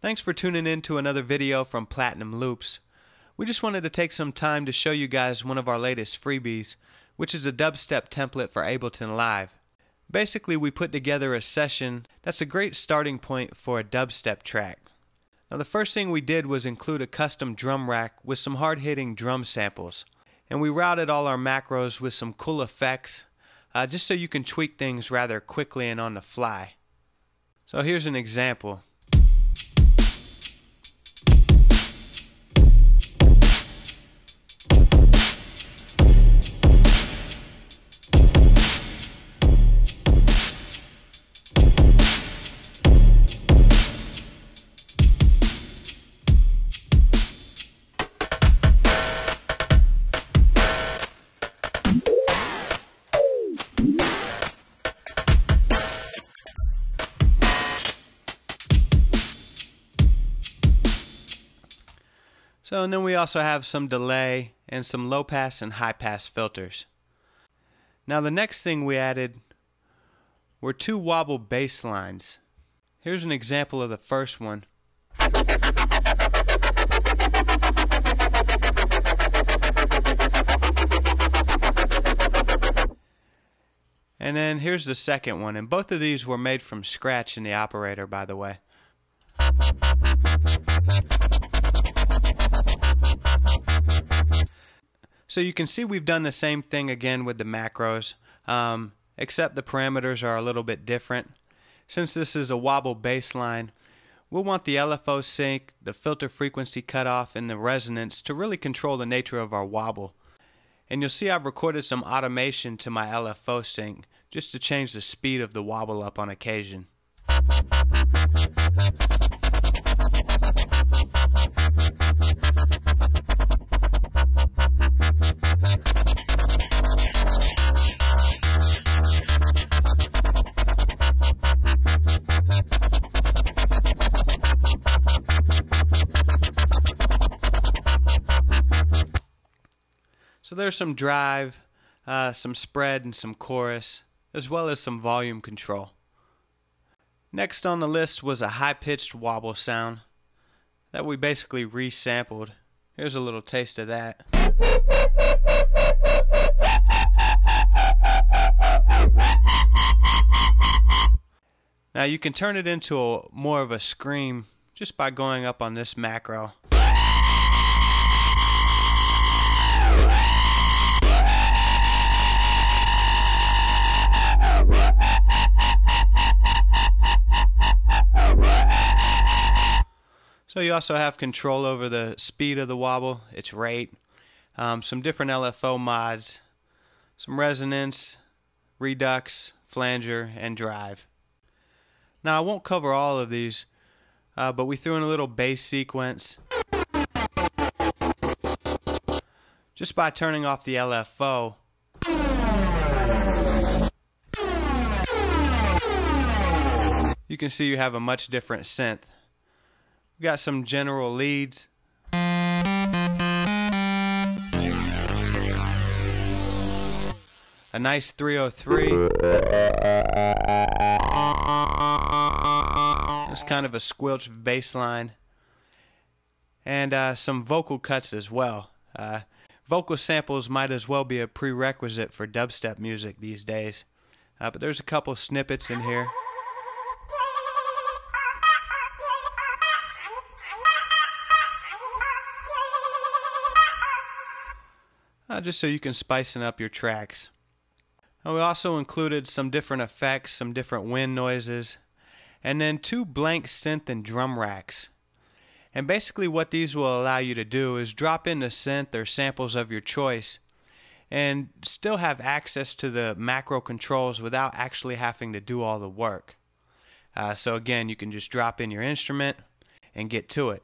Thanks for tuning in to another video from Platinumloops. We just wanted to take some time to show you guys one of our latest freebies, which is a dubstep template for Ableton Live. Basically, we put together a session that's a great starting point for a dubstep track. Now, the first thing we did was include a custom drum rack with some hard-hitting drum samples. And we routed all our macros with some cool effects, just so you can tweak things rather quickly and on the fly. So here's an example. And then we also have some delay and some low pass and high pass filters. Now the next thing we added were two wobble bass lines. Here's an example of the first one. And then here's the second one, and both of these were made from scratch in the operator, by the way. So you can see we've done the same thing again with the macros, except the parameters are a little bit different. Since this is a wobble bassline, we'll want the LFO sync, the filter frequency cutoff, and the resonance to really control the nature of our wobble. And you'll see I've recorded some automation to my LFO sync just to change the speed of the wobble up on occasion. So there's some drive, some spread, and some chorus, as well as some volume control. Next on the list was a high-pitched wobble sound that we basically resampled. Here's a little taste of that. Now you can turn it into more of a scream just by going up on this macro. So you also have control over the speed of the wobble, its rate, some different LFO mods, some resonance, redux, flanger, and drive. Now I won't cover all of these, but we threw in a little bass sequence. Just by turning off the LFO, you can see you have a much different synth. We got some general leads. A nice 303. It's kind of a squelch bass line. And some vocal cuts as well. Vocal samples might as well be a prerequisite for dubstep music these days. But there's a couple snippets in here. Just so you can spicing up your tracks. And we also included some different effects, some different wind noises, and then two blank synth and drum racks. And basically what these will allow you to do is drop in the synth or samples of your choice and still have access to the macro controls without actually having to do all the work. So again, you can just drop in your instrument and get to it.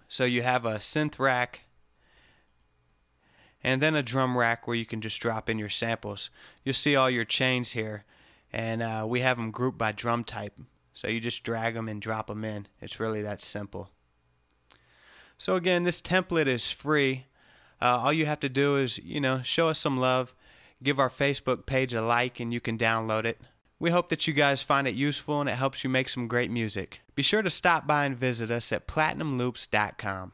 So you have a synth rack and then a drum rack where you can just drop in your samples. You'll see all your chains here, and we have them grouped by drum type. So you just drag them and drop them in. It's really that simple. So again, this template is free. All you have to do is, show us some love, give our Facebook page a like, and you can download it. We hope that you guys find it useful and it helps you make some great music. Be sure to stop by and visit us at platinumloops.com.